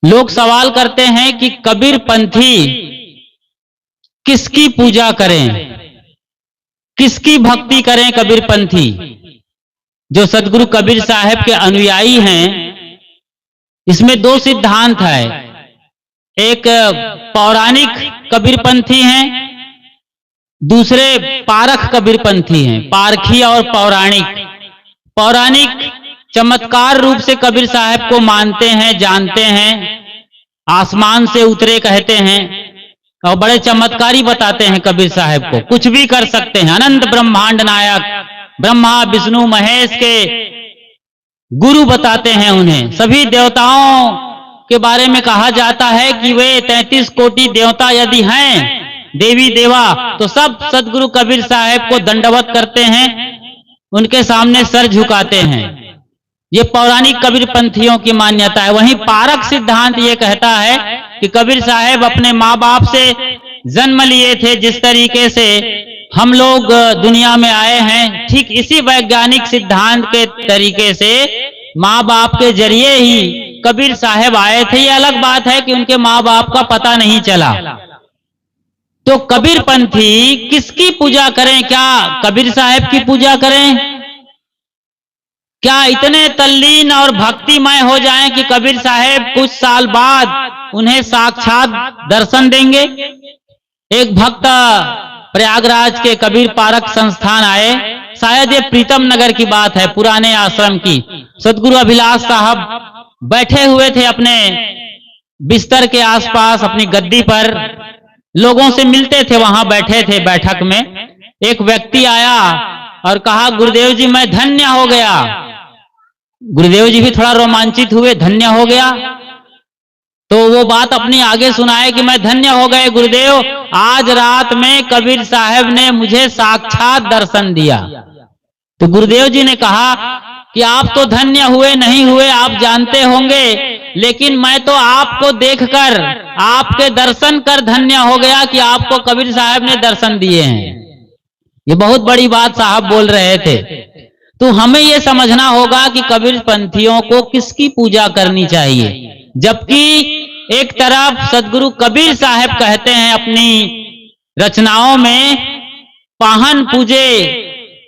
लोग सवाल करते हैं कि कबीर पंथी किसकी पूजा करें, किसकी भक्ति करें। कबीर पंथी जो सदगुरु कबीर साहब के अनुयायी हैं, इसमें दो सिद्धांत है। एक पौराणिक कबीर पंथी हैं, दूसरे पारख कबीर पंथी हैं। पारखी और पौराणिक। पौराणिक चमत्कार रूप से कबीर साहब को मानते हैं, जानते हैं, आसमान से उतरे कहते हैं और बड़े चमत्कारी बताते हैं। कबीर साहब को कुछ भी कर सकते हैं। अनंत ब्रह्मांड नायक, ब्रह्मा विष्णु महेश के गुरु बताते हैं उन्हें। सभी देवताओं के बारे में कहा जाता है कि वे 33 कोटि देवता यदि हैं, देवी देवा, तो सब सदगुरु कबीर साहब को दंडवत करते हैं, उनके सामने सर झुकाते हैं। ये पौराणिक कबीर पंथियों की मान्यता है। वहीं पारक सिद्धांत ये कहता है कि कबीर साहब अपने माँ बाप से जन्म लिए थे, जिस तरीके से हम लोग दुनिया में आए हैं, ठीक इसी वैज्ञानिक सिद्धांत के तरीके से माँ बाप के जरिए ही कबीर साहब आए थे। ये अलग बात है कि उनके माँ बाप का पता नहीं चला। तो कबीर पंथी किसकी पूजा करें? क्या कबीर साहब की पूजा करें? क्या इतने तल्लीन और भक्तिमय हो जाएं कि कबीर साहब कुछ साल बाद उन्हें साक्षात दर्शन देंगे? एक भक्त प्रयागराज के कबीर पारक संस्थान आए, शायद ये प्रीतम नगर की बात है, पुराने आश्रम की। सदगुरु अभिलाष साहब बैठे हुए थे अपने बिस्तर के आसपास, अपनी गद्दी पर, लोगों से मिलते थे, वहां बैठे थे बैठक में। एक व्यक्ति आया और कहा, गुरुदेव जी मैं धन्य हो गया। गुरुदेव जी भी थोड़ा रोमांचित हुए, धन्य हो गया। तो वो बात अपनी आगे सुनाए कि मैं धन्य हो गए गुरुदेव, आज रात में कबीर साहब ने मुझे साक्षात दर्शन दिया। तो गुरुदेव जी ने कहा कि आप तो धन्य हुए नहीं हुए आप जानते होंगे, लेकिन मैं तो आपको देखकर, आपके दर्शन कर धन्य हो गया कि आपको कबीर साहब ने दर्शन दिए हैं। ये बहुत बड़ी बात साहब बोल रहे थे। तो हमें यह समझना होगा कि कबीर पंथियों को किसकी पूजा करनी चाहिए। जबकि एक तरफ सदगुरु कबीर साहब कहते हैं अपनी रचनाओं में, पाहन पूजे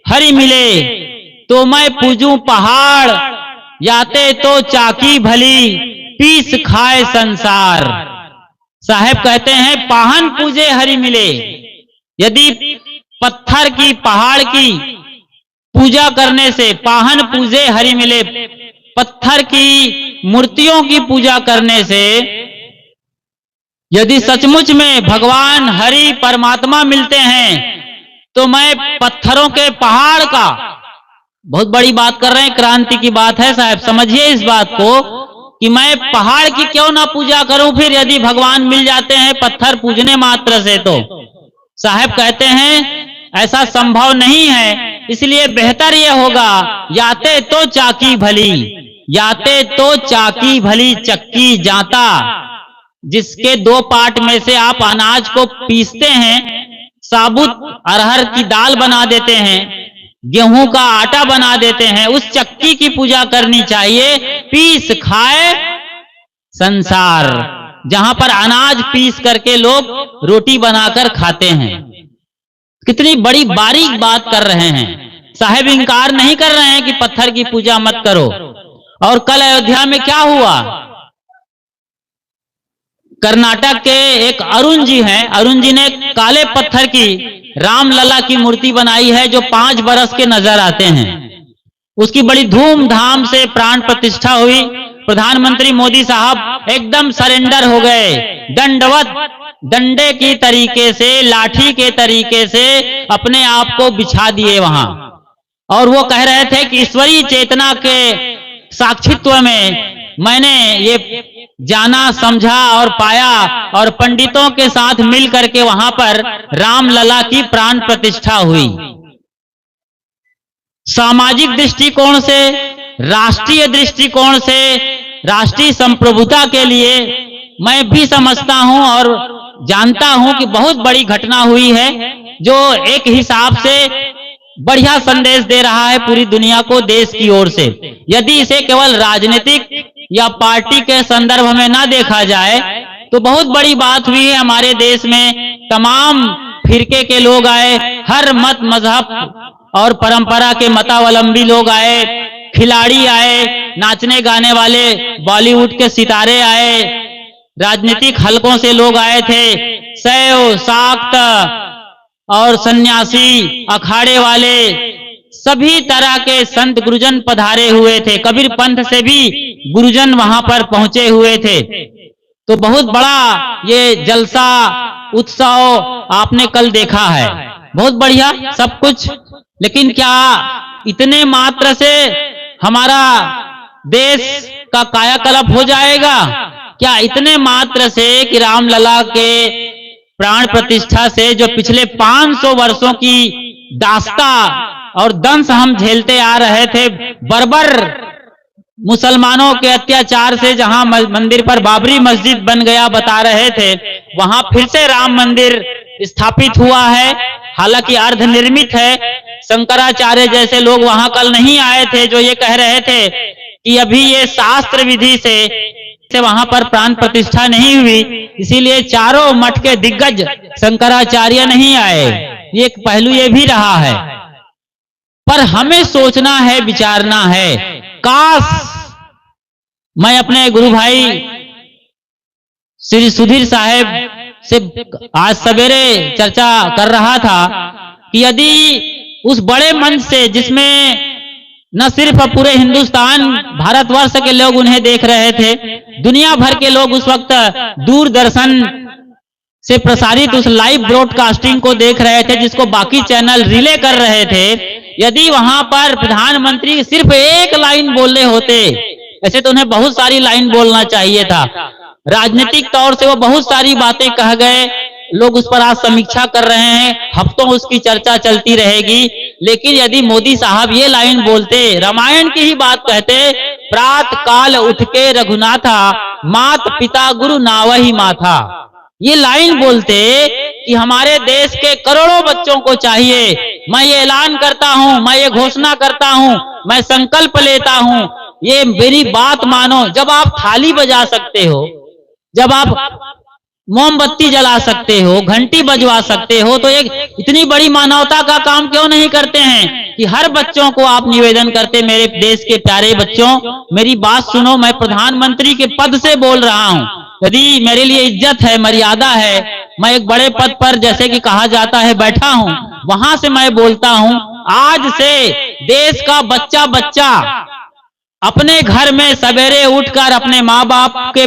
हरि मिले तो मैं पूजूं पहाड़, याते तो चाकी भली पीस खाए संसार। साहब कहते हैं पाहन पूजे हरि मिले। यदि पत्थर की, पहाड़ की पूजा करने से, पाहन पूजे हरि मिले, पत्थर की मूर्तियों की पूजा करने से यदि सचमुच में भगवान हरि परमात्मा मिलते हैं, तो मैं पत्थरों के पहाड़ का, बहुत बड़ी बात कर रहे हैं, क्रांति की बात है साहब, समझिए इस बात को कि मैं पहाड़ की क्यों ना पूजा करूं फिर, यदि भगवान मिल जाते हैं पत्थर पूजने मात्र से। तो साहब कहते हैं ऐसा संभव नहीं है, इसलिए बेहतर यह होगा याते तो चाकी भली, याते तो चाकी भली चक्की जाता। जिसके दो पार्ट में से आप अनाज को पीसते हैं, साबुत अरहर की दाल बना देते हैं, गेहूं का आटा बना देते हैं, उस चक्की की पूजा करनी चाहिए। पीस खाए संसार, जहां पर अनाज पीस करके लोग रोटी बनाकर खाते हैं। कितनी बड़ी बारीक बात कर रहे हैं साहब। इंकार नहीं कर रहे हैं कि पत्थर की पूजा मत करो। और कल अयोध्या में क्या हुआ, कर्नाटक के एक अरुण जी हैं, अरुण जी ने काले पत्थर की रामलला की मूर्ति बनाई है, जो 5 बरस के नजर आते हैं। उसकी बड़ी धूमधाम से प्राण प्रतिष्ठा हुई। प्रधानमंत्री मोदी साहब एकदम सरेंडर हो गए, दंडवत, डंडे की तरीके से, लाठी के तरीके से अपने आप को बिछा दिए वहां। और वो कह रहे थे कि ईश्वरीय चेतना के साक्षित्व में मैंने ये जाना, समझा और पाया, और पंडितों के साथ मिल करके वहां पर रामलला की प्राण प्रतिष्ठा हुई। सामाजिक दृष्टिकोण से, राष्ट्रीय दृष्टिकोण से, राष्ट्रीय संप्रभुता के लिए मैं भी समझता हूं और जानता हूं कि बहुत बड़ी घटना हुई है, जो एक हिसाब से बढ़िया संदेश दे रहा है पूरी दुनिया को, देश की ओर से। यदि इसे केवल राजनीतिक या पार्टी के संदर्भ में ना देखा जाए तो बहुत बड़ी बात हुई है हमारे देश में। तमाम फिरके के लोग आए, हर मत मजहब और परंपरा के मतावलंबी लोग आए, खिलाड़ी आए, नाचने गाने वाले बॉलीवुड के सितारे आए, राजनीतिक हलकों से लोग आए थे, शैव शाक्त और सन्यासी अखाड़े वाले सभी तरह के संत गुरुजन पधारे हुए थे। कबीर पंथ से भी गुरुजन वहां पर पहुंचे हुए थे। तो बहुत बड़ा ये जलसा उत्सव आपने कल देखा है, बहुत बढ़िया सब कुछ। लेकिन क्या इतने मात्र से हमारा देश का कायाकल्प हो जाएगा? क्या इतने मात्र से कि रामलला के प्राण प्रतिष्ठा से जो पिछले 500 वर्षों की दास्ता और दंश हम झेलते आ रहे थे, बर्बर मुसलमानों के अत्याचार से जहां मंदिर पर बाबरी मस्जिद बन गया बता रहे थे, वहां फिर से राम मंदिर स्थापित हुआ है, हालांकि अर्ध निर्मित है। शंकराचार्य जैसे लोग वहां कल नहीं आए थे जो ये कह रहे थे कि अभी ये शास्त्र विधि से वहां पर प्राण प्रतिष्ठा नहीं हुई, इसीलिए चारों मठ के दिग्गज शंकराचार्य नहीं आए। ये एक पहलू ये भी रहा है। पर हमें सोचना है, विचारना है। काश मैं अपने गुरु भाई श्री सुधीर साहब से आज सवेरे चर्चा कर रहा था कि यदि उस बड़े मंच से, जिसमें न सिर्फ पूरे हिंदुस्तान भारतवर्ष के लोग उन्हें देख रहे थे, दुनिया भर के लोग उस वक्त दूरदर्शन से प्रसारित उस लाइव ब्रॉडकास्टिंग को देख रहे थे, जिसको बाकी चैनल रिले कर रहे थे, यदि वहां पर प्रधानमंत्री सिर्फ एक लाइन बोल रहे होते, ऐसे तो उन्हें बहुत सारी लाइन बोलना चाहिए था, राजनीतिक तौर से वो बहुत सारी बातें कह गए, लोग उस पर आज समीक्षा कर रहे हैं, हफ्तों उसकी चर्चा चलती रहेगी। लेकिन यदि मोदी साहब ये लाइन बोलते, रामायण की ही बात कहते, प्रात काल उठ के रघुनाथा, मात पिता गुरु नावही माथा, ये लाइन बोलते कि हमारे देश के करोड़ों बच्चों को चाहिए, मैं ये ऐलान करता हूं, मैं ये घोषणा करता हूं, मैं संकल्प लेता हूं, ये मेरी बात मानो। जब आप थाली बजा सकते हो, जब आप मोमबत्ती जला सकते हो, घंटी बजवा सकते हो, तो एक इतनी बड़ी मानवता का काम क्यों नहीं करते हैं कि हर बच्चों को आप निवेदन करते, मेरे देश के प्यारे बच्चों, मेरी बात सुनो, मैं प्रधानमंत्री के पद से बोल रहा हूं, यदि मेरे लिए इज्जत है, मर्यादा है, मैं एक बड़े पद पर जैसे कि कहा जाता है बैठा हूं, वहां से मैं बोलता हूं, आज से देश का बच्चा बच्चा अपने घर में सवेरे उठकर अपने माँ बाप के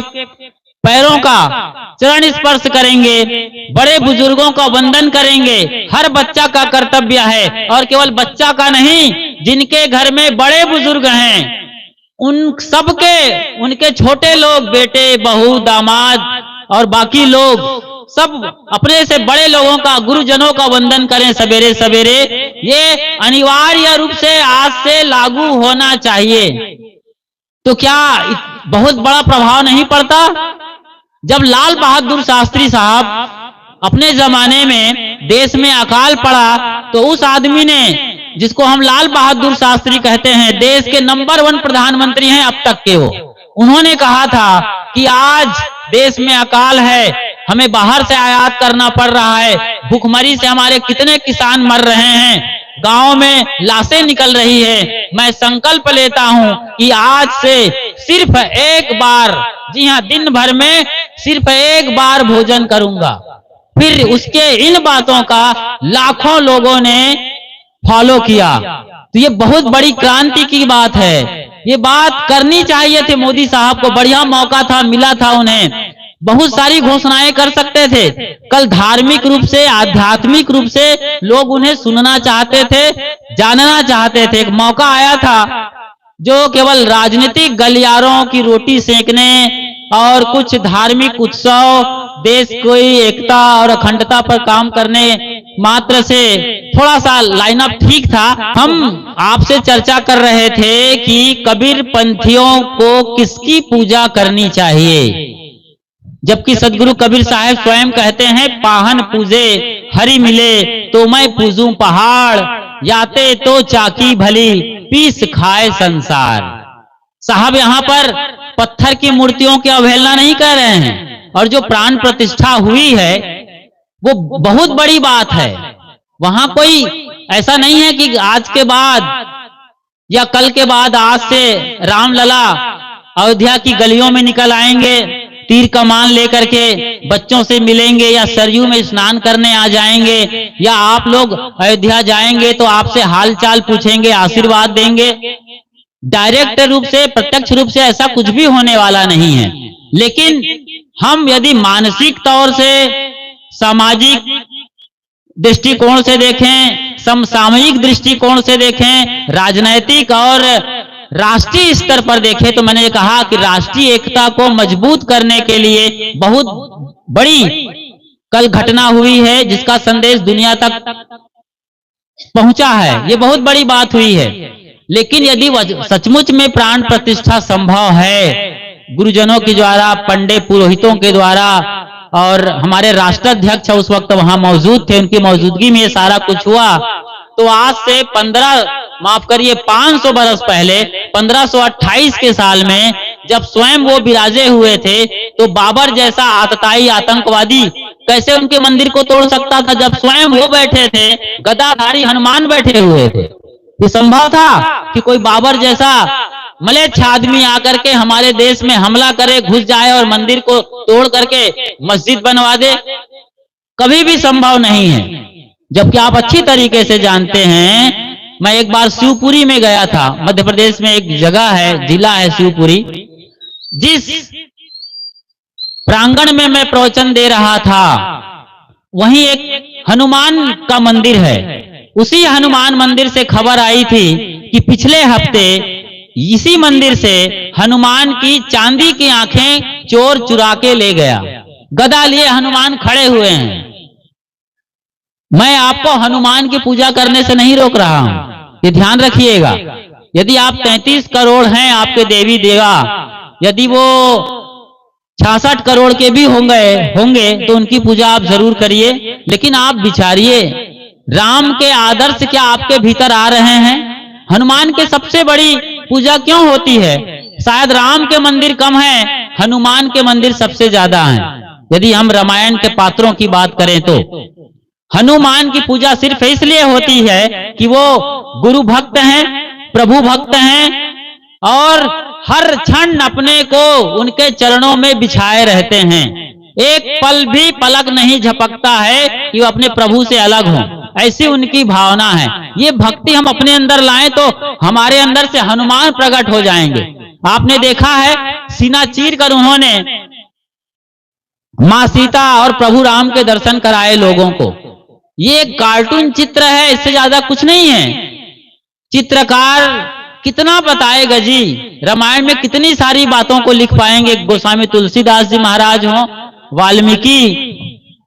पैरों का चरण स्पर्श करेंगे, बड़े बुजुर्गों का वंदन करेंगे, हर बच्चा का कर्तव्य है। और केवल बच्चा का नहीं, जिनके घर में बड़े बुजुर्ग हैं उन सबके, उनके छोटे लोग, बेटे बहू दामाद और बाकी लोग सब अपने से बड़े लोगों का, गुरुजनों का वंदन करें सवेरे सवेरे। ये अनिवार्य रूप से आज से लागू होना चाहिए। तो क्या बहुत बड़ा प्रभाव नहीं पड़ता? जब लाल बहादुर शास्त्री साहब अपने जमाने में देश में अकाल पड़ा, तो उस आदमी ने, जिसको हम लाल बहादुर शास्त्री कहते हैं, देश के नंबर 1 प्रधानमंत्री हैं अब तक के, वो उन्होंने कहा था कि आज देश में अकाल है, हमें बाहर से आयात करना पड़ रहा है, भूखमरी से हमारे कितने किसान मर रहे हैं, गांव में लाशें निकल रही है, मैं संकल्प लेता हूं कि आज से सिर्फ एक बार, जी हां, दिन भर में सिर्फ एक बार भोजन करूंगा। फिर उसके इन बातों का लाखों लोगों ने फॉलो किया। तो ये बहुत बड़ी क्रांति की बात है, ये बात करनी चाहिए थी मोदी साहब को, बढ़िया मौका था, मिला था उन्हें, बहुत सारी घोषणाएं कर सकते थे। कल धार्मिक रूप से, आध्यात्मिक रूप से लोग उन्हें सुनना चाहते थे, जानना चाहते थे। एक मौका आया था जो केवल राजनीतिक गलियारों की रोटी सेकने और कुछ धार्मिक उत्सव, देश की एकता और अखंडता पर काम करने मात्र से थोड़ा सा लाइनअप ठीक था। हम आपसे चर्चा कर रहे थे कि कबीर पंथियों को किसकी पूजा करनी चाहिए, जबकि सदगुरु कबीर साहब स्वयं कहते हैं, पाहन पूजे हरि मिले तो मैं पूजूं पहाड़, याते तो चाकी भली पीस खाए संसार। साहब यहाँ पर पत्थर की मूर्तियों की अवहेलना नहीं कर रहे हैं, और जो प्राण प्रतिष्ठा हुई है वो बहुत बड़ी बात है। वहां कोई ऐसा नहीं है कि आज के बाद या कल के बाद आज से रामलला अयोध्या की गलियों में निकल आएंगे, तीर कमान लेकर के बच्चों से मिलेंगे, या सरयू में स्नान करने आ जाएंगे, या आप लोग अयोध्या जाएंगे तो आपसे हालचाल पूछेंगे, आशीर्वाद देंगे। डायरेक्ट रूप से, प्रत्यक्ष रूप से ऐसा कुछ भी होने वाला नहीं है। लेकिन हम यदि मानसिक तौर से, सामाजिक दृष्टिकोण से देखें, समसामयिक दृष्टिकोण से देखें, राजनैतिक और राष्ट्रीय स्तर पर देखें, तो मैंने कहा कि राष्ट्रीय एकता को मजबूत करने के लिए बहुत बड़ी कल घटना हुई है, जिसका संदेश दुनिया तक पहुंचा है। ये बहुत बड़ी बात हुई है। लेकिन यदि सचमुच में प्राण प्रतिष्ठा संभव है गुरुजनों के द्वारा, पंडित पुरोहितों के द्वारा, और हमारे राष्ट्राध्यक्ष उस वक्त वहां मौजूद थे, उनकी मौजूदगी में ये सारा कुछ हुआ, तो आज से 500 बरस पहले 1528 के साल में जब स्वयं वो विराजे हुए थे, तो बाबर जैसा आतताई आतंकवादी कैसे उनके मंदिर को तोड़ सकता था, जब स्वयं वो बैठे थे, गदाधारी हनुमान बैठे हुए थे। ये संभव था कि कोई बाबर जैसा मलेच्छ आदमी आकर के हमारे देश में हमला करे, घुस जाए और मंदिर को तोड़ करके मस्जिद बनवा दे? कभी भी संभव नहीं है। जबकि आप अच्छी तरीके से जानते हैं, मैं एक बार शिवपुरी में गया था, मध्य प्रदेश में एक जगह है, जिला है शिवपुरी, जिस प्रांगण में मैं प्रवचन दे रहा था वहीं एक हनुमान का मंदिर है। उसी हनुमान मंदिर से खबर आई थी कि पिछले हफ्ते इसी मंदिर से हनुमान की चांदी की आंखें चोर चुरा के ले गया। गदा लिए हनुमान खड़े हुए हैं। मैं आपको हनुमान की पूजा करने से नहीं रोक रहा हूं, ये ध्यान रखिएगा। यदि आप 33 करोड़ हैं आपके देवी देवा, यदि वो 66 करोड़ के भी होंगे तो उनकी पूजा आप जरूर करिए। लेकिन आप विचारिए, राम के आदर्श क्या आपके भीतर आ रहे हैं? हनुमान के सबसे बड़ी पूजा क्यों होती है? शायद राम के मंदिर कम है, हनुमान के मंदिर सबसे ज्यादा हैं। यदि हम रामायण के पात्रों की बात करें तो हनुमान की पूजा सिर्फ इसलिए होती है कि वो गुरु भक्त हैं, प्रभु भक्त हैं, और हर क्षण अपने को उनके चरणों में बिछाए रहते हैं। एक पल भी पलक नहीं झपकता है कि वो अपने प्रभु से अलग हों, ऐसी उनकी भावना है। ये भक्ति हम अपने अंदर लाएं तो हमारे अंदर से हनुमान प्रकट हो जाएंगे। आपने देखा है, सीना चीर कर उन्होंने मां सीता और प्रभु राम के दर्शन कराए लोगों को। ये एक कार्टून चित्र है, इससे ज्यादा कुछ नहीं है। चित्रकार कितना बताएगा जी? रामायण में कितनी सारी बातों को लिख पाएंगे। गोस्वामी तुलसीदास जी महाराज हों, वाल्मीकि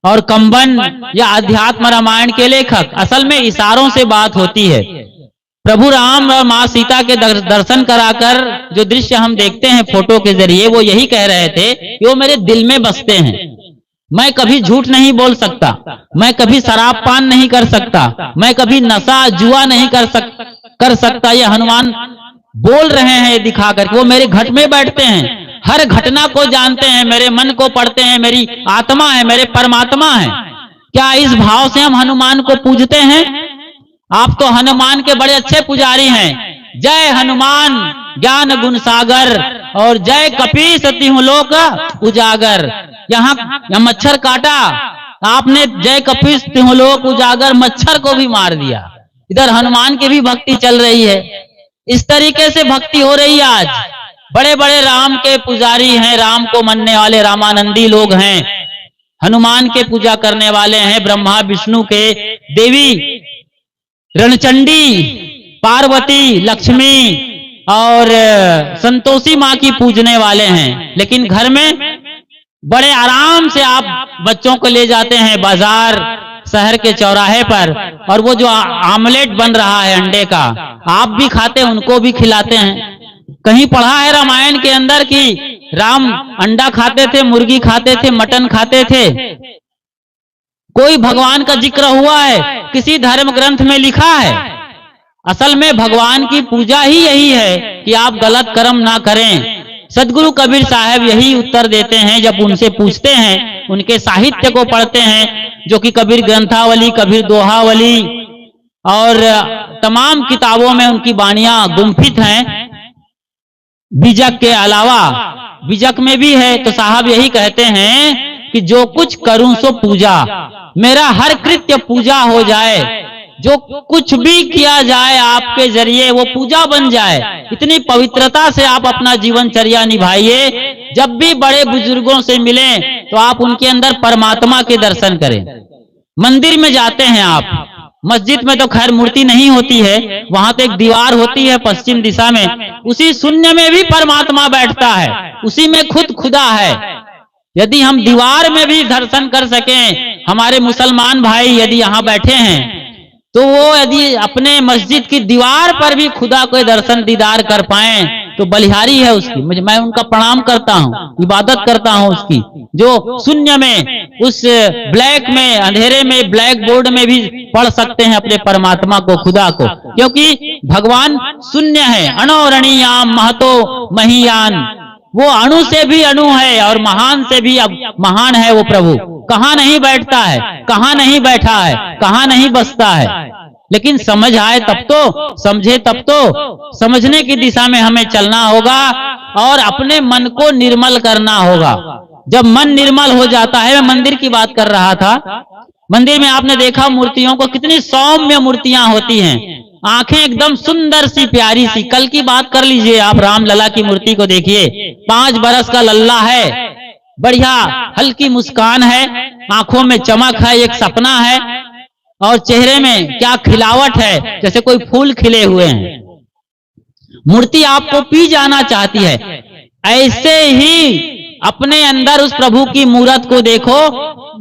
और कंबन या अध्यात्म रामायण के लेखक, असल में इशारों से बात होती है। प्रभु राम और मां सीता के दर्शन कराकर जो दृश्य हम देखते हैं फोटो के जरिए, वो यही कह रहे थे कि वो मेरे दिल में बसते हैं। मैं कभी झूठ नहीं बोल सकता, मैं कभी शराब पान नहीं कर सकता, मैं कभी नशा जुआ नहीं कर सकता। ये हनुमान बोल रहे हैं, ये दिखाकर वो मेरे घट में बैठते हैं, हर घटना को जानते हैं, मेरे मन को पढ़ते हैं, मेरी आत्मा है, मेरे परमात्मा है। क्या इस भाव से हम हनुमान को पूजते हैं? आप तो हनुमान के बड़े अच्छे पुजारी हैं। जय हनुमान ज्ञान गुण सागर और जय कपीस तिहुँ लोक उजागर। यहाँ मच्छर काटा, आपने जय कपीस तिहुँ लोक उजागर, मच्छर को भी मार दिया। इधर हनुमान की भी भक्ति चल रही है। इस तरीके से भक्ति हो रही है आज। बड़े बड़े राम के पुजारी हैं, राम को मानने वाले रामानंदी लोग हैं, हनुमान के पूजा करने वाले हैं, ब्रह्मा विष्णु के, देवी रणचंडी, पार्वती, लक्ष्मी और संतोषी माँ की पूजने वाले हैं। लेकिन घर में बड़े आराम से आप बच्चों को ले जाते हैं बाजार, शहर के चौराहे पर, और वो जो आमलेट बन रहा है अंडे का, आप भी खाते, उनको भी खिलाते हैं। कहीं पढ़ा है रामायण के अंदर कि राम अंडा खाते थे, मुर्गी खाते थे, मटन खाते थे? कोई भगवान का जिक्र हुआ है? किसी धर्म ग्रंथ में लिखा है? असल में भगवान की पूजा ही यही है कि आप गलत कर्म ना करें, सदगुरु कबीर साहब यही उत्तर देते हैं जब उनसे पूछते हैं, उनके साहित्य को पढ़ते हैं जो कि कबीर ग्रंथावली, कबीर दोहावली और तमाम किताबों में उनकी वाणियां गुम्फित हैं। बीजक के अलावा बीजक में भी है। तो साहब यही कहते हैं कि जो कुछ करूं सो पूजा, मेरा हर कृत्य पूजा हो जाए, जो कुछ भी किया जाए आपके जरिए वो पूजा बन जाए। इतनी पवित्रता से आप अपना जीवनचर्या निभाइए। जब भी बड़े बुजुर्गों से मिलें तो आप उनके अंदर परमात्मा के दर्शन करें। मंदिर में जाते हैं आप, मस्जिद में तो खैर मूर्ति नहीं होती है, वहां तो एक दीवार होती है पश्चिम दिशा में, उसी शून्य में भी परमात्मा बैठता है, उसी में खुद खुदा है। यदि हम दीवार में भी दर्शन कर सकें, हमारे मुसलमान भाई यदि यहाँ बैठे हैं तो वो यदि अपने मस्जिद की दीवार पर भी खुदा को दर्शन दीदार कर पाएं तो बलिहारी है उसकी। मैं उनका प्रणाम करता हूँ, इबादत करता हूँ उसकी, जो शून्य में उस ब्लैक में अंधेरे में ब्लैक बोर्ड में भी पढ़ सकते हैं अपने परमात्मा को, खुदा को, क्योंकि भगवान शून्य है। अणोरणीयाम महतो महीयान, वो अणु से भी अणु है और महान से भी महान है वो प्रभु। कहाँ नहीं बैठता है, कहाँ नहीं बैठा है, कहाँ नहीं बसता है। लेकिन समझ आए तब तो, समझे तब तो। समझने की दिशा में हमें चलना होगा और अपने मन को निर्मल करना होगा। जब मन निर्मल हो जाता है, मैं मंदिर की बात कर रहा था, मंदिर में आपने देखा मूर्तियों को, कितनी सौम्य मूर्तियां होती हैं, आंखें एकदम सुंदर सी प्यारी सी। कल की बात कर लीजिए आप, राम लला की मूर्ति को देखिए, 5 बरस का लल्ला है, बढ़िया हल्की मुस्कान है, आंखों में चमक है, एक सपना है और चेहरे में क्या खिलावट है, जैसे कोई फूल खिले हुए हैं। मूर्ति आपको पी जाना चाहती है। ऐसे ही अपने अंदर उस प्रभु की मूरत को देखो,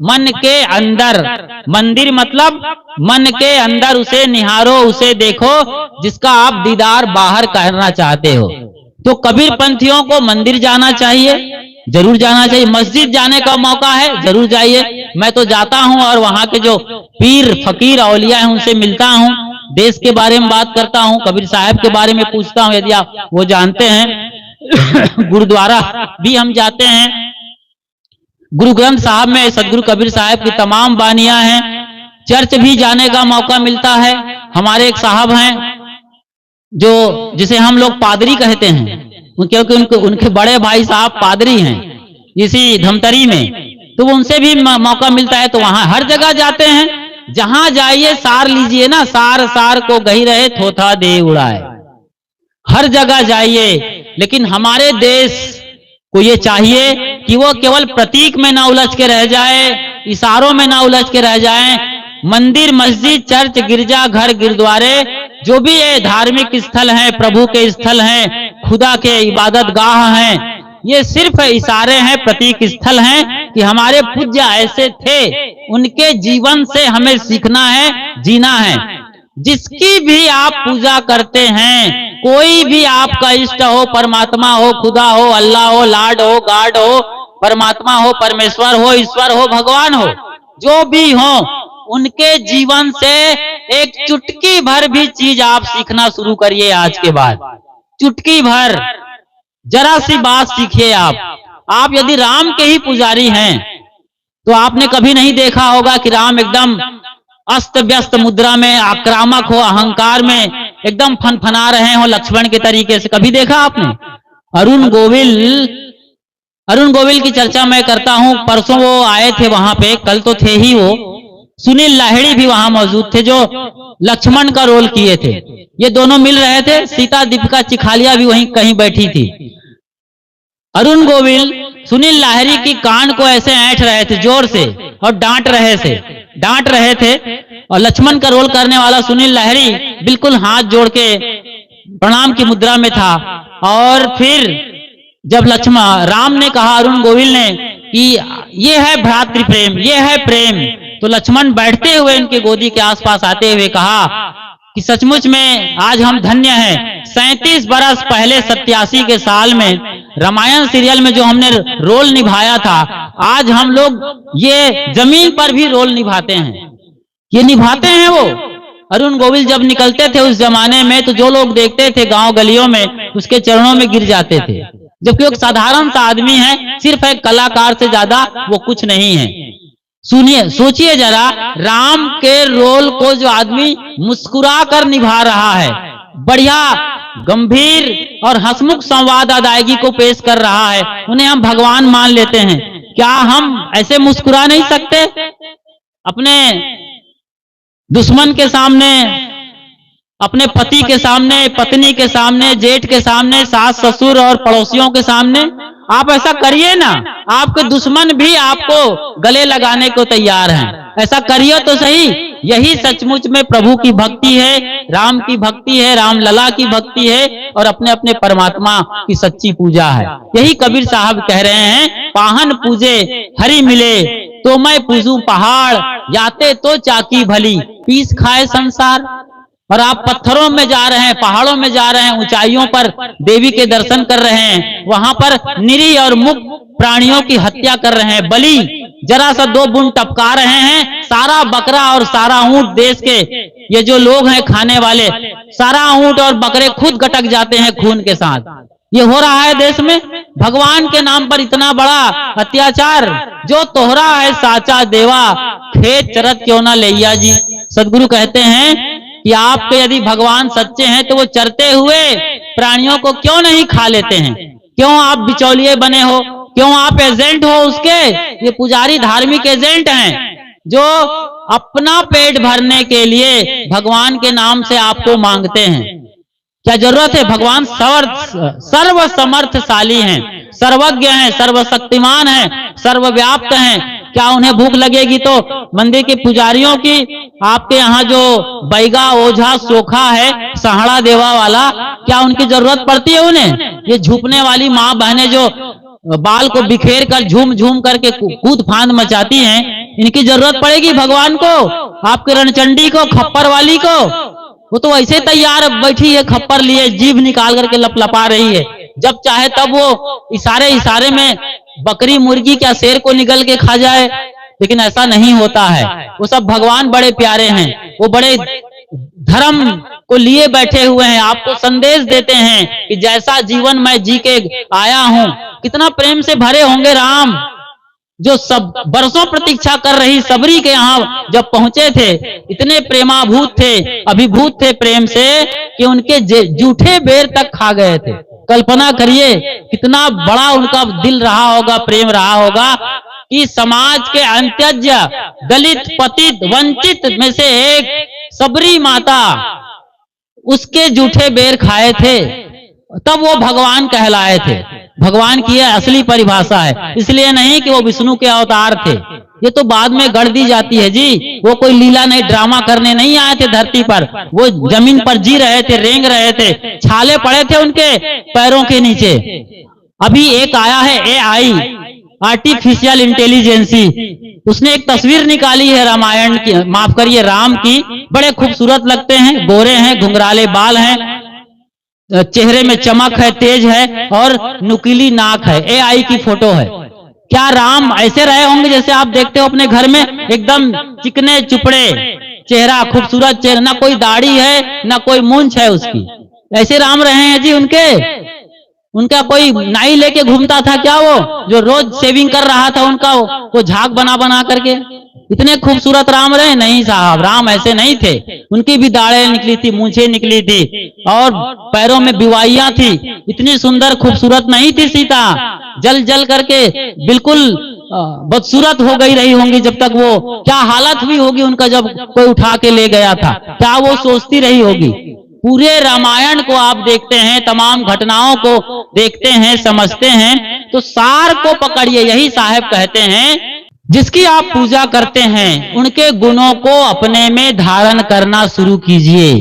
मन के अंदर। मंदिर मतलब मन के अंदर उसे निहारो, उसे देखो जिसका आप दीदार बाहर करना चाहते हो। तो कबीर पंथियों को मंदिर जाना चाहिए, जरूर जाना चाहिए। मस्जिद जाने का मौका है, जरूर जाइए। मैं तो जाता हूं और वहां के जो पीर फकीर औलिया हैं उनसे मिलता हूं, देश के बारे में बात करता हूं, कबीर साहब के बारे में पूछता हूं यदि आप वो जानते हैं। गुरुद्वारा भी हम जाते हैं। गुरु ग्रंथ साहब में सदगुरु कबीर साहब की तमाम वाणियां हैं। चर्च भी जाने का मौका मिलता है। हमारे एक साहब हैं जो जिसे हम लोग पादरी कहते हैं, क्योंकि उनके बड़े भाई साहब पादरी हैं इसी धमतरी में, तो उनसे भी मौका मिलता है। तो वहां हर जगह जाते हैं, जहां जाइए सार लीजिए ना, सार सार को गही रहे थोथा दे उड़ाए। हर जगह जाइए, लेकिन हमारे देश को ये चाहिए कि वो केवल प्रतीक में ना उलझ के रह जाए, इशारों में ना उलझ के रह जाए। मंदिर, मस्जिद, चर्च, गिरजा घर, गुरुद्वारे, जो भी ये धार्मिक स्थल हैं, प्रभु के स्थल हैं, खुदा के इबादत गाह हैं, ये सिर्फ इशारे हैं, प्रतीक स्थल हैं कि हमारे पूज्य ऐसे थे, उनके जीवन से हमें सीखना है, जीना है। जिसकी भी आप पूजा करते हैं, कोई भी आपका इष्ट हो, परमात्मा हो, खुदा हो, अल्लाह हो, लाड हो, गाड हो, परमात्मा हो, परमेश्वर हो, ईश्वर हो, भगवान हो, जो भी हो, उनके जीवन से एक चुटकी भर भी चीज आप सीखना शुरू करिए। आज के बाद चुटकी भर, जरा सी बात सीखिए। आप यदि राम के ही पुजारी हैं तो आपने कभी नहीं देखा होगा कि राम एकदम अस्त व्यस्त मुद्रा में, आक्रामक हो, अहंकार में एकदम फनफना रहे हो लक्ष्मण के तरीके से। कभी देखा आपने? अरुण गोविल की चर्चा मैं करता हूं। परसों वो आए थे वहां पे, कल तो थे ही वो। सुनील लाहिड़ी भी वहां मौजूद थे जो लक्ष्मण का रोल किए थे। ये दोनों मिल रहे थे। सीता दीपिका चिखालिया भी वहीं कहीं बैठी थी। अरुण गोविल सुनील लाहिड़ी की कान को ऐसे ऐंठ रहे थे जोर से और डांट रहे थे और लक्ष्मण का रोल करने वाला सुनील लाहिड़ी बिल्कुल हाथ जोड़ के प्रणाम की मुद्रा में था। और फिर जब राम ने कहा, अरुण गोविल ने, कि ये है भ्रातृ प्रेम, ये है प्रेम, तो लक्ष्मण बैठते हुए इनके गोदी के आसपास आते हुए कहा कि सचमुच में आज हम धन्य हैं। 37 बरस पहले 87 के साल में रामायण सीरियल में जो हमने रोल निभाया था, आज हम लोग ये जमीन पर भी रोल निभाते हैं। ये निभाते हैं वो। अरुण गोविल जब निकलते थे उस जमाने में, तो जो लोग देखते थे गांव गलियों में, उसके चरणों में गिर जाते थे। जबकि वो एक साधारण सा आदमी है, सिर्फ एक कलाकार से ज्यादा वो कुछ नहीं है। सुनिए, सोचिए जरा, राम के रोल को जो आदमी मुस्कुरा कर निभा रहा है, बढ़िया गंभीर और हंसमुख संवाद अदायगी को पेश कर रहा है, उन्हें हम भगवान मान लेते हैं। क्या हम ऐसे मुस्कुरा नहीं सकते? अपने दुश्मन के सामने, अपने पति के सामने, पत्नी के सामने, जेठ के सामने, सास ससुर और पड़ोसियों के सामने आप ऐसा करिए ना। आपके दुश्मन भी आपको गले लगाने को तैयार हैं। ऐसा करिए तो सही। यही सचमुच में प्रभु की भक्ति है, राम की भक्ति है, राम लला की भक्ति है और अपने अपने परमात्मा की सच्ची पूजा है। यही कबीर साहब कह रहे हैं, पाहन पूजे हरि मिले तो मैं पूजूं पहाड़, याते तो चाकी भली पीस खाए संसार। और आप पत्थरों में जा रहे हैं, पहाड़ों में जा रहे हैं, ऊंचाइयों पर देवी के दर्शन कर रहे हैं, वहां पर निरीह और मुक्त प्राणियों की हत्या कर रहे हैं, बलि जरा सा 2 बूंद टपका रहे हैं, सारा बकरा और सारा ऊंट, देश के ये जो लोग हैं खाने वाले, सारा ऊंट और बकरे खुद गटक जाते हैं खून के साथ। ये हो रहा है देश में। भगवान के नाम पर इतना बड़ा अत्याचार। जो तोहरा है साचा देवा, खेत चरत क्यों ना लैया जी। सदगुरु कहते हैं कि आपके यदि भगवान सच्चे हैं तो वो चरते हुए प्राणियों को क्यों नहीं खा लेते हैं? क्यों आप बिचौलिए बने हो? क्यों आप एजेंट हो उसके? ये पुजारी धार्मिक एजेंट हैं जो अपना पेट भरने के लिए भगवान के नाम से आपको मांगते हैं। क्या जरूरत है? भगवान सर्व समर्थशाली हैं, सर्वज्ञ हैं, सर्वशक्तिमान हैं, सर्वव्याप्त हैं। क्या उन्हें भूख लगेगी तो मंदिर के पुजारियों की, आपके यहाँ जो बैगा ओझा सोखा है सहाड़ा देवा वाला, क्या उनकी जरूरत पड़ती है उन्हें? ये झूपने वाली माँ बहनें जो बाल को बिखेर कर झूम झूम करके कूद फांद मचाती हैं, इनकी जरूरत पड़ेगी भगवान को? आपके रणचंडी को, खप्पर वाली को? वो तो ऐसे तैयार बैठी है, खप्पर लिए जीभ निकाल करके लपलपा रही है। जब चाहे तब वो इशारे में बकरी मुर्गी क्या शेर को निगल के खा जाए। लेकिन ऐसा नहीं होता है। वो सब भगवान बड़े प्यारे हैं, वो बड़े धर्म को लिए बैठे हुए हैं, आपको संदेश देते हैं कि जैसा जीवन मैं जी के आया हूं। कितना प्रेम से भरे होंगे राम, जो सब बरसों प्रतीक्षा कर रही सबरी के यहाँ जब पहुंचे थे, इतने प्रेमाभूत थे, अभिभूत थे प्रेम से कि उनके जूठे बेर तक खा गए थे। कल्पना करिए कितना बड़ा उनका दिल रहा होगा, प्रेम रहा होगा कि समाज के अंत्यज, दलित, पतित, वंचित में से एक सबरी माता उसके जूठे बेर खाए थे, तब वो भगवान कहलाए थे। भगवान की यह असली परिभाषा है, इसलिए नहीं कि वो विष्णु के अवतार थे। ये तो बाद में गढ़ दी जाती है जी। वो कोई लीला नहीं, ड्रामा करने नहीं आए थे धरती पर। वो जमीन पर जी रहे थे, रेंग रहे थे, छाले पड़े थे उनके पैरों के नीचे। अभी एक आया है AI, आर्टिफिशियल इंटेलिजेंसी, उसने एक तस्वीर निकाली है रामायण की, माफ करिए राम की। बड़े खूबसूरत लगते हैं, गोरे हैं, घुंघराले बाल हैं, चेहरे में चमक है, तेज है और नुकीली नाक है। AI की फोटो है। क्या राम ऐसे रहे होंगे जैसे आप देखते हो अपने घर में? एकदम चिकने चुपड़े चेहरा, खूबसूरत चेहरा, ना कोई दाढ़ी है ना कोई मूंछ है उसकी। ऐसे राम रहे हैं जी उनके? उनका कोई नाई लेके घूमता था क्या वो, जो रोज शेविंग कर रहा था उनका वो झाग बना बना करके? इतने खूबसूरत राम रहे? नहीं साहब, राम ऐसे नहीं थे। उनकी भी दाढ़ें निकली थी, मूंछें निकली थी और पैरों में बिवाइयां थी। इतनी सुंदर खूबसूरत नहीं थी सीता। जल जल करके बिल्कुल बदसूरत हो गई रही होंगी जब तक वो, क्या हालत हुई होगी उनका जब कोई उठा के ले गया था, क्या वो सोचती रही होगी। पूरे रामायण को आप देखते हैं, तमाम घटनाओं को देखते हैं, समझते हैं, तो सार को पकड़िए। यही साहब कहते हैं, जिसकी आप पूजा करते हैं उनके गुणों को अपने में धारण करना शुरू कीजिए।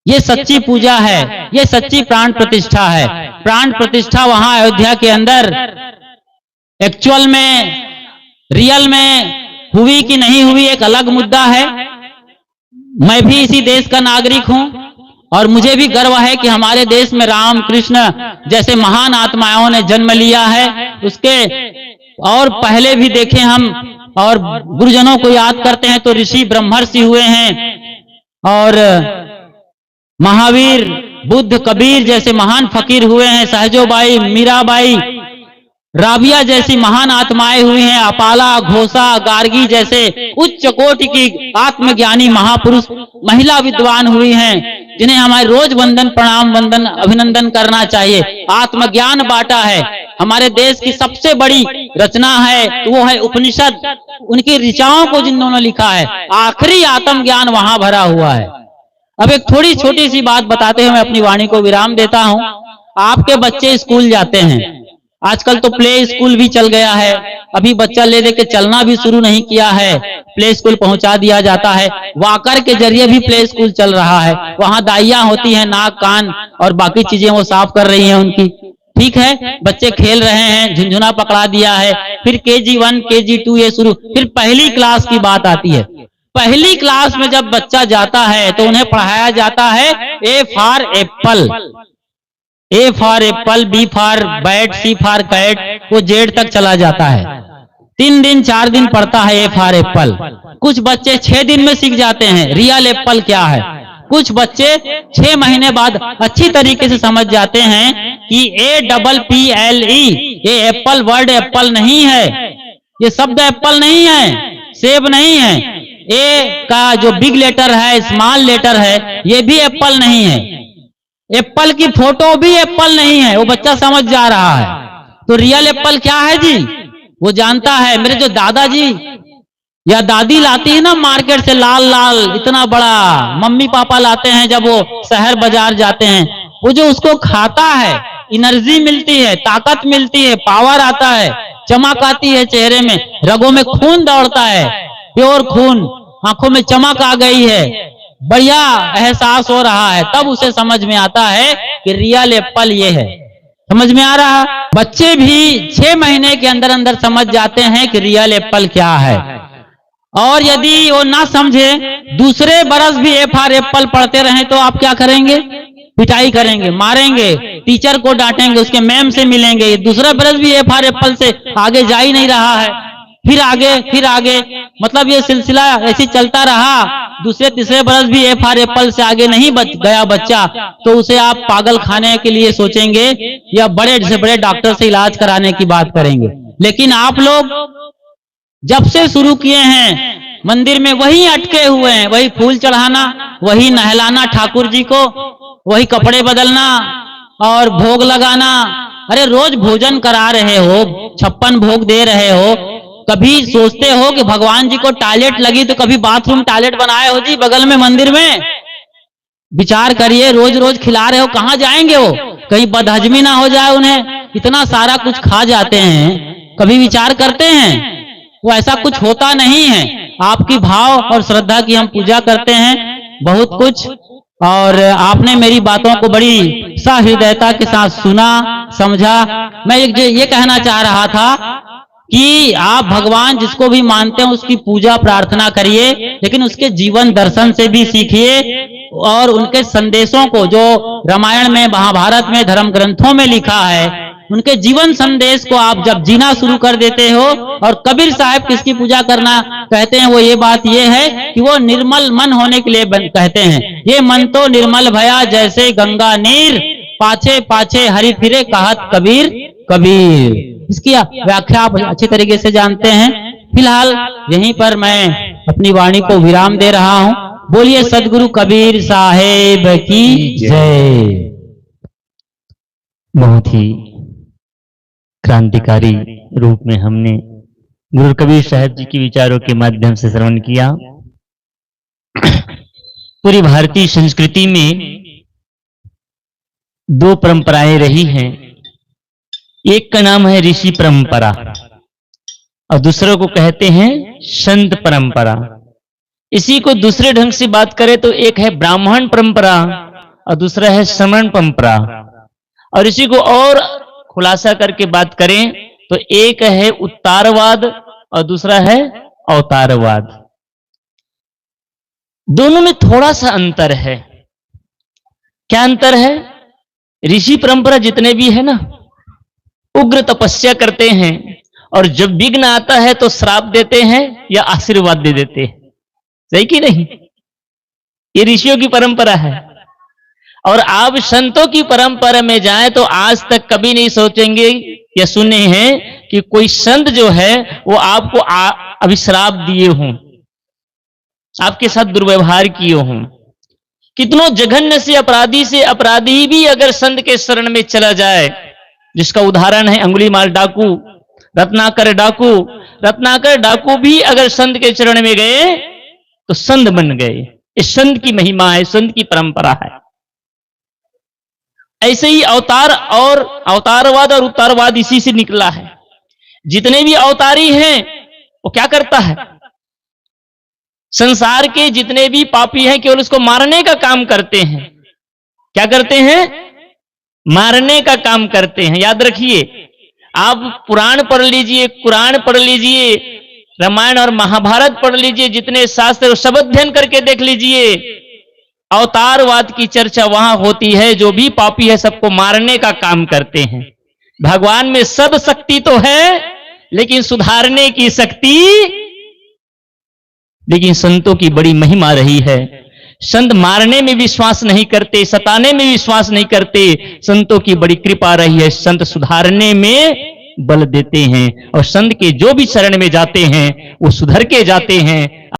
ये सच्ची पूजा है, ये सच्ची प्राण प्रतिष्ठा है। प्राण प्रतिष्ठा वहां अयोध्या के अंदर एक्चुअल में, रियल में हुई कि नहीं हुई एक अलग मुद्दा है। मैं भी इसी देश का नागरिक हूं और मुझे भी गर्व है कि हमारे देश में राम कृष्ण जैसे महान आत्माओं ने जन्म लिया है। उसके और पहले भी देखें हम, और गुरुजनों को याद करते हैं तो ऋषि ब्रह्मर्षि हुए हैं और महावीर बुद्ध, कबीर जैसे महान फकीर हुए हैं, सहजोबाई, मीराबाई, राबिया जैसी महान आत्माएं हुई हैं, अपाला, घोषा, गार्गी जैसे उच्च कोटि की आत्मज्ञानी महापुरुष महिला विद्वान हुई हैं, जिन्हें हमारे रोज वंदन, प्रणाम, वंदन, अभिनंदन करना चाहिए। आत्मज्ञान बांटा है। हमारे देश की सबसे बड़ी रचना है तो वो है उपनिषद। उनकी ऋचाओं को जिन्होंने लिखा है, आखिरी आत्मज्ञान वहां भरा हुआ है। अब एक थोड़ी छोटी सी बात बताते हुए मैं अपनी वाणी को विराम देता हूं। आपके बच्चे स्कूल जाते हैं, आजकल तो प्ले स्कूल भी चल गया है। अभी बच्चा ले दे के चलना भी शुरू नहीं किया है, प्ले स्कूल पहुंचा दिया जाता है। वॉकर के जरिए भी प्ले स्कूल चल रहा है। वहां दाइयां होती हैं, नाक, कान और बाकी चीजें वो साफ कर रही हैं उनकी। ठीक है, बच्चे खेल रहे हैं, झुंझुना पकड़ा दिया है। फिर KG1, KG2 ये शुरू, फिर पहली क्लास की बात आती है। पहली क्लास में जब बच्चा जाता है तो उन्हें पढ़ाया जाता है A for apple, A for apple, B for bat, C for cat, वो Z तक चला जाता है। 3 दिन 4 दिन पढ़ता है A फॉर एप्पल। कुछ बच्चे 6 दिन में सीख जाते हैं रियल एप्पल क्या है। कुछ बच्चे 6 महीने बाद अच्छी तरीके से समझ जाते हैं कि APPLE ये एप्पल वर्ड एप्पल नहीं है, ये शब्द एप्पल नहीं है, सेब नहीं है। ए का जो बिग लेटर है, स्मॉल लेटर है, ये भी एप्पल नहीं है। एप्पल की फोटो भी एप्पल नहीं है। वो बच्चा समझ जा रहा है। तो रियल एप्पल क्या है जी, वो जानता है। मेरे जो दादाजी या दादी लाती है ना मार्केट से लाल लाल इतना बड़ा, मम्मी पापा लाते हैं जब वो शहर बाजार जाते हैं, वो जो उसको खाता है एनर्जी मिलती है, ताकत मिलती है, पावर आता है, चमक आती है चेहरे में, रगों में खून दौड़ता है, प्योर खून, आंखों में चमक आ गई है, बढ़िया एहसास हो रहा है, तब उसे समझ में आता है कि रियल एप्पल ये है। समझ में आ रहा? बच्चे भी 6 महीने के अंदर अंदर समझ जाते हैं कि रियल एप्पल क्या है। और यदि वो ना समझे, दूसरे बरस भी A फॉर एप्पल पढ़ते रहें तो आप क्या करेंगे? पिटाई करेंगे, मारेंगे, टीचर को डांटेंगे, उसके मैम से मिलेंगे। दूसरा बरस भी A फॉर एप्पल से आगे जा ही नहीं रहा है, फिर आगे, मतलब ये सिलसिला ऐसे चलता रहा। दूसरे तीसरे बरस भी A फॉर एप्पल से आगे नहीं गया बच्चा, तो उसे आप पागल खाने के लिए सोचेंगे या बड़े से बड़े डॉक्टर से इलाज कराने की बात करेंगे। लेकिन आप लोग जब से शुरू किए हैं मंदिर में वही अटके हुए हैं, वही फूल चढ़ाना, वही नहलाना ठाकुर जी को, वही कपड़े बदलना और भोग लगाना। अरे रोज भोजन करा रहे हो, 56 भोग दे रहे हो, कभी सोचते हो कि भगवान जी को टॉयलेट लगी तो कभी बाथरूम टॉयलेट बनाए हो जी बगल में मंदिर में? विचार करिए, रोज रोज खिला रहे हो, कहां जाएंगे वो? कहीं बदहजमी ना हो जाए उन्हें, इतना सारा कुछ खा जाते हैं। कभी विचार करते हैं? वो ऐसा कुछ होता नहीं है। आपकी भाव और श्रद्धा की हम पूजा करते हैं बहुत कुछ, और आपने मेरी बातों को बड़ी सहृदयता के साथ सुना, समझा। मैं ये कहना चाह रहा था कि आप भगवान जिसको भी मानते हैं उसकी पूजा प्रार्थना करिए, लेकिन उसके जीवन दर्शन से भी सीखिए और उनके संदेशों को जो रामायण में, महाभारत में, धर्म ग्रंथों में लिखा है, उनके जीवन संदेश को आप जब जीना शुरू कर देते हो। और कबीर साहब किसकी पूजा करना कहते हैं, वो ये बात ये है कि वो निर्मल मन होने के लिए कहते हैं। ये मन तो निर्मल भया जैसे गंगा नीर, पाछे पाछे हरि फिरे कहत कबीर कबीर। इसकी व्याख्या आप अच्छे तरीके से जानते हैं। फिलहाल यहीं पर मैं अपनी वाणी को विराम दे रहा हूं। बोलिए सदगुरु कबीर साहेब की जय। बहुत ही क्रांतिकारी रूप में हमने गुरु कबीर साहब जी के विचारों के माध्यम से श्रवण किया। पूरी भारतीय संस्कृति में 2 परंपराएं रही हैं। एक का नाम है ऋषि परंपरा और दूसरे को कहते हैं संत परंपरा। इसी को दूसरे ढंग से बात करें तो एक है ब्राह्मण परंपरा और दूसरा है श्रमण परंपरा। और इसी को और खुलासा करके बात करें तो एक है उत्तारवाद और दूसरा है अवतारवाद। दोनों में थोड़ा सा अंतर है। क्या अंतर है? ऋषि परंपरा जितने भी है ना, उग्र तपस्या करते हैं और जब विघ्न आता है तो श्राप देते हैं या आशीर्वाद दे देते हैं। सही कि नहीं? ये ऋषियों की परंपरा है। और आप संतों की परंपरा में जाएं तो आज तक कभी नहीं सोचेंगे या सुने हैं कि कोई संत जो है वो आपको अभिश्राप दिए हों, आपके साथ दुर्व्यवहार किए हों। कितनों जघन्य से अपराधी भी अगर संत के शरण में चला जाए, जिसका उदाहरण है अंगुलीमाल डाकू, रत्नाकर डाकू। रत्नाकर डाकू भी अगर संत के चरण में गए तो संत बन गए। इस संत की महिमा है, संत की परंपरा है। ऐसे ही अवतार और अवतारवाद और उतारवाद इसी से निकला है। जितने भी अवतारी हैं वो क्या करता है, संसार के जितने भी पापी हैं केवल उसको मारने का काम करते हैं। क्या करते हैं? मारने का काम करते हैं। याद रखिए, आप पुराण पढ़ लीजिए, कुरान पढ़ लीजिए, रामायण और महाभारत पढ़ लीजिए, जितने शास्त्र सब अध्ययन करके देख लीजिए, अवतारवाद की चर्चा वहां होती है। जो भी पापी है सबको मारने का काम करते हैं। भगवान में सब शक्ति तो है, लेकिन सुधारने की शक्ति, लेकिन संतों की बड़ी महिमा रही है। संत मारने में विश्वास नहीं करते, सताने में विश्वास नहीं करते। संतों की बड़ी कृपा रही है, संत सुधारने में बल देते हैं और संत के जो भी शरण में जाते हैं वो सुधर के जाते हैं।